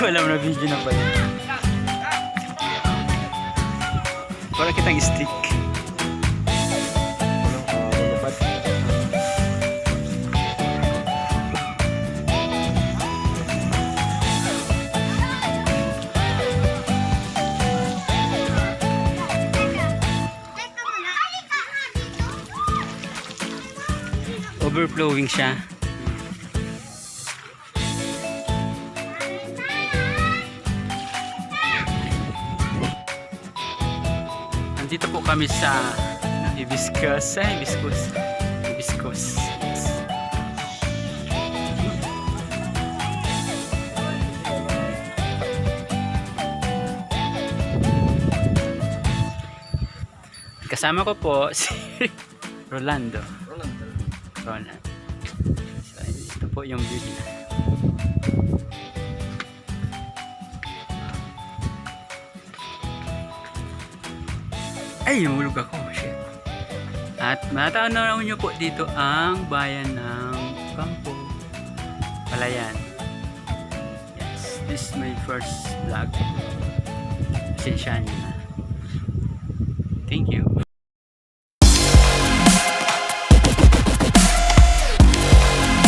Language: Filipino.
ko alam na video na pala. Wala kitang stick. Overflowing siya. Nandito po kami sa Hibiscus. Hibiscus. Kasama ko po si Rolando. Ronald. So, ito po yung view niya. Ay, lumulog ako. Shit. At matanaw nyo po dito ang bayan ng Campo Palayan. Yes, this is my first vlog. Pasensyahan nyo na. Thank you.